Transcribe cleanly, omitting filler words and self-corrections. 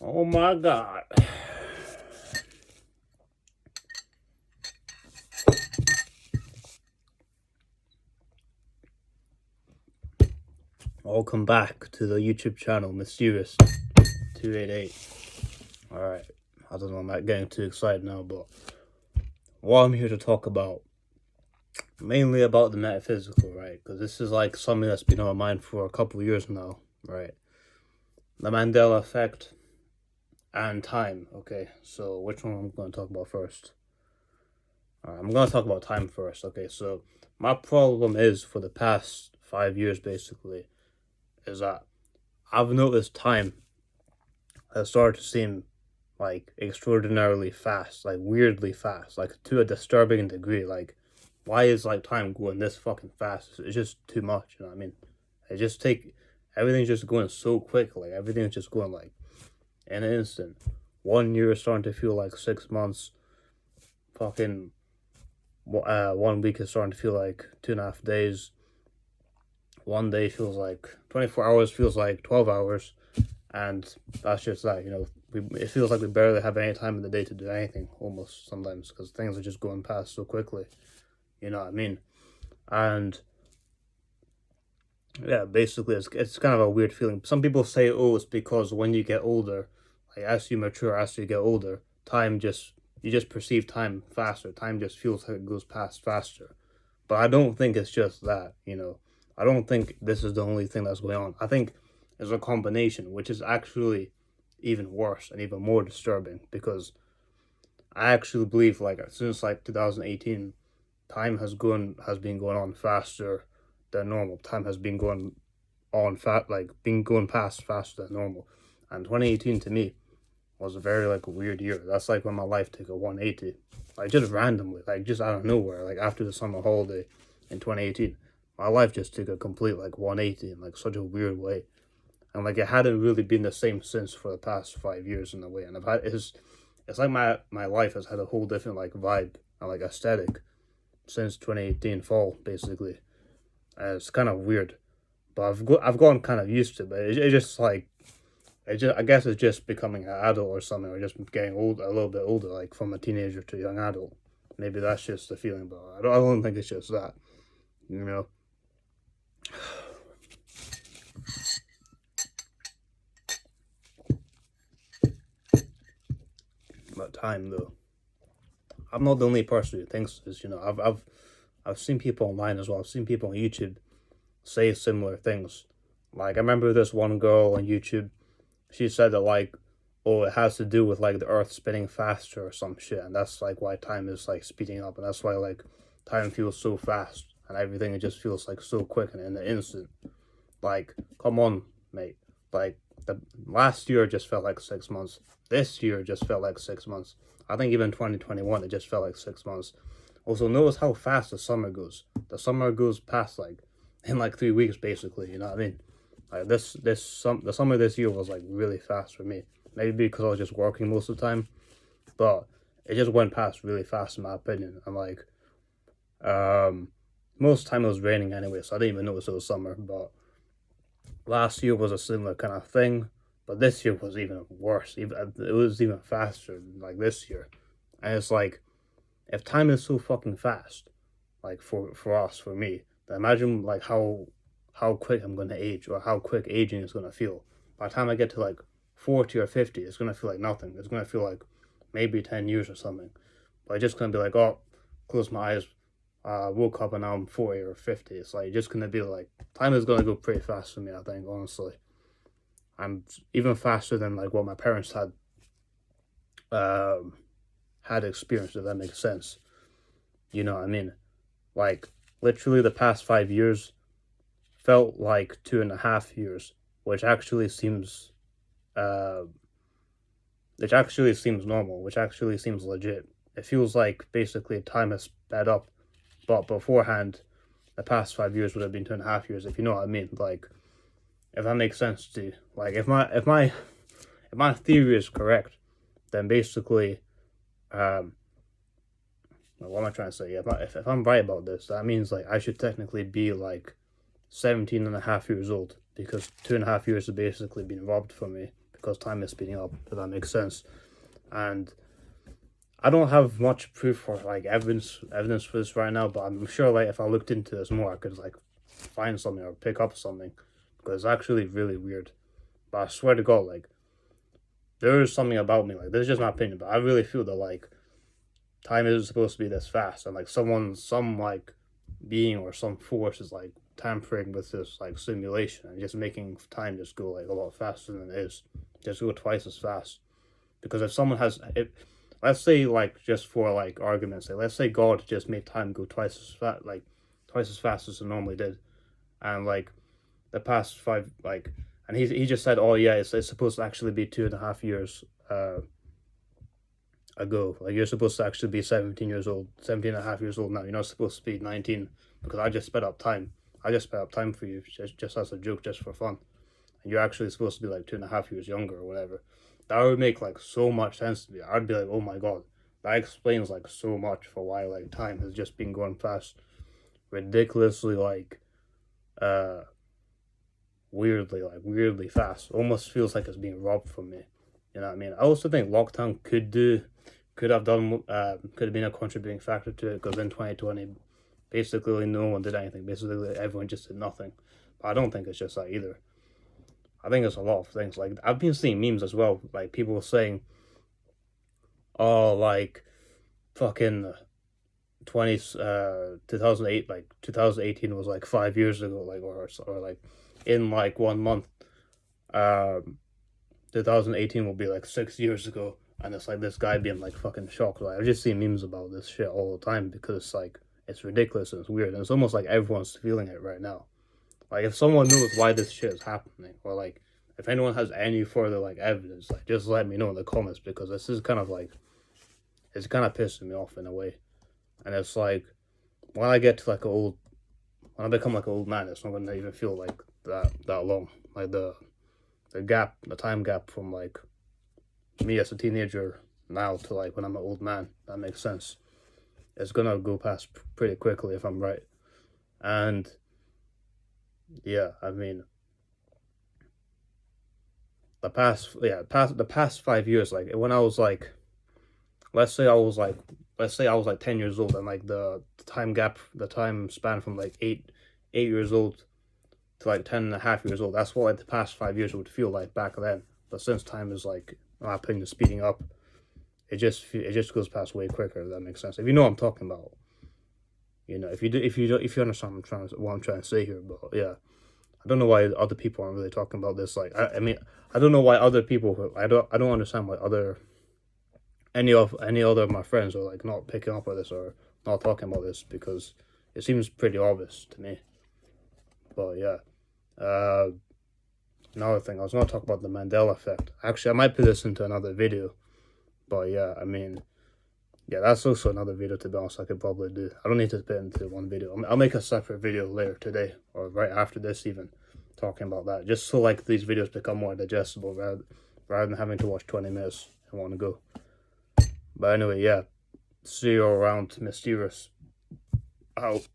Oh my god. Welcome back to the YouTube channel, Mysterious288. Alright, I don't know, I'm not getting too excited now, but what I'm here to talk about, mainly about the metaphysical, right? Because this is like something that's been on my mind for a couple of years now, right? The Mandela effect and time, okay? So which one I'm going to talk about first? Alright, I'm going to talk about time first, okay? So my problem is for the past 5 years, basically, is that I've noticed time has started to seem like extraordinarily fast, like weirdly fast, like to a disturbing degree. Like, why is like time going this fucking fast? It's just too much, you know what I mean? It just take everything's just going so quick, like everything's just going like in an instant. 1 year is starting to feel like 6 months. Fucking 1 week is starting to feel like 2.5 days. One day feels like 24 hours, feels like 12 hours. And that's just that, you know. It feels like we barely have any time in the day to do anything, almost sometimes, because things are just going past so quickly. You know what I mean? And yeah, basically, it's kind of a weird feeling. Some people say, oh, it's because when you get older, like as you mature, as you get older, you just perceive time faster. Time just feels like it goes past faster. But I don't think it's just that, you know. I don't think this is the only thing that's going on. I think it's a combination, which is actually even worse and even more disturbing, because I actually believe like since like 2018, time has been going on faster than normal. Time has been going on been going past faster than normal. And 2018 to me was a very like weird year. That's like when my life took a 180, like just randomly, like just out of nowhere, like after the summer holiday in 2018. My life just took a complete like 180 in like such a weird way, and like it hadn't really been the same since for the past 5 years in a way. And it's like my life has had a whole different like vibe and like aesthetic since 2018 fall basically. And it's kind of weird, but I've gotten kind of used to it. But it just like it just I guess it's just becoming an adult or something, or just getting old, a little bit older, like from a teenager to a young adult. Maybe that's just the feeling, but I don't think it's just that, you know. About time though, I'm not the only person who thinks this. You know, I've seen people online as well. I've seen people on YouTube say similar things. Like I remember this one girl on YouTube. She said that like, oh, it has to do with like the Earth spinning faster or some shit, and that's like why time is like speeding up, and that's why like time feels so fast, and everything it just feels like so quick and in an instant. Like, come on, mate. Like the last year just felt like 6 months. This year just felt like 6 months. I think even 2021 it just felt like 6 months. Also, notice how fast the summer goes. The summer goes past like in like 3 weeks basically. You know what I mean? Like the summer this year was like really fast for me. Maybe because I was just working most of the time, but it just went past really fast in my opinion. And like um most of the time it was raining anyway, so I didn't even notice it was summer. But last year was a similar kind of thing, but this year was even worse. Even it was even faster like this year, and it's like if time is so fucking fast, like for us, for me, then imagine like how quick I'm gonna age, or how quick aging is gonna feel. By the time I get to like 40 or 50, it's gonna feel like nothing. It's gonna feel like maybe 10 years or something. But it's just gonna be like, oh, close my eyes, woke up and now I'm 40 or 50. It's like just gonna be like time is gonna go pretty fast for me. I think honestly, I'm even faster than like what my parents um had experienced. If that makes sense, you know what I mean? Like literally the past 5 years felt like 2.5 years, which actually seems uh which actually seems normal, which actually seems legit. It feels like basically time has sped up, but beforehand, the past 5 years would have been 2.5 years, if you know what I mean. Like, if that makes sense to you. Like, if my theory is correct, then basically, um, what am I trying to say? If I'm right about this, that means like I should technically be like 17 and a half years old, because 2.5 years have basically been robbed from me because time is speeding up, if that makes sense. And I don't have much proof or like evidence for this right now, but I'm sure like if I looked into this more, I could like find something or pick up something, because it's actually really weird. But I swear to God, like there is something about me, like this is just my opinion, but I really feel that like time isn't supposed to be this fast, and like some like being or some force is like tampering with this like simulation and just making time just go like a lot faster than it is, just go twice as fast. Because if someone has, if let's say like just for like argument's sake, let's say God just made time go twice as fast as it normally did, and like the past five like, and he just said, oh yeah, it's supposed to actually be 2.5 years ago. Like you're supposed to actually be 17 years old, 17 and a half years old now. You're not supposed to be 19, because I just sped up time. I just sped up time for you just as a joke, just for fun. And you're actually supposed to be like 2.5 years younger or whatever. That would make like so much sense to me. I'd be like, oh my God, that explains like so much for why like time has just been going fast, ridiculously like weirdly fast. Almost feels like it's being robbed from me. You know what I mean? I also think lockdown could have been a contributing factor to it, because in 2020, basically no one did anything. Basically everyone just did nothing. But I don't think it's just that either. I think it's a lot of things. Like I've been seeing memes as well, like people saying, "Oh, like fucking 2008, like 2018 was like 5 years ago, like or like in like 1 month, 2018 will be like 6 years ago." And it's like this guy being like fucking shocked. Like I just see memes about this shit all the time, because it's like it's ridiculous and it's weird, and it's almost like everyone's feeling it right now. Like if someone knows why this shit is happening, or like if anyone has any further like evidence, like just let me know in the comments, because this is kind of like, it's kind of pissing me off in a way. And it's like when I get to like when I become like an old man, it's not gonna even feel like that long. Like the time gap from like me as a teenager now to like when I'm an old man, that makes sense. It's gonna go past pretty quickly if I'm right. And yeah, I mean, the past 5 years, like when I was like, let's say I was like 10 years old, and like the time span from like 8 years old to like 10.5 years old, that's what like the past 5 years would feel like back then. But since time is like, in my opinion, speeding up, it just goes past way quicker, if that makes sense. If you know what I'm talking about. You know, if you understand what I'm trying to say here. But yeah, I don't know why other people aren't really talking about this. Like, I mean, I don't know why other people. I don't understand why any other of my friends are like not picking up on this or not talking about this, because it seems pretty obvious to me. But yeah, another thing, I was gonna talk about the Mandela effect. Actually, I might put this into another video. But yeah, I mean, yeah, that's also another video, to be honest, I could probably do. I don't need to put it into one video. I'll make a separate video later today, or right after this even, talking about that. Just so like these videos become more digestible, rather than having to watch 20 minutes and want to go. But anyway, yeah. See you around, Mysterious. Out.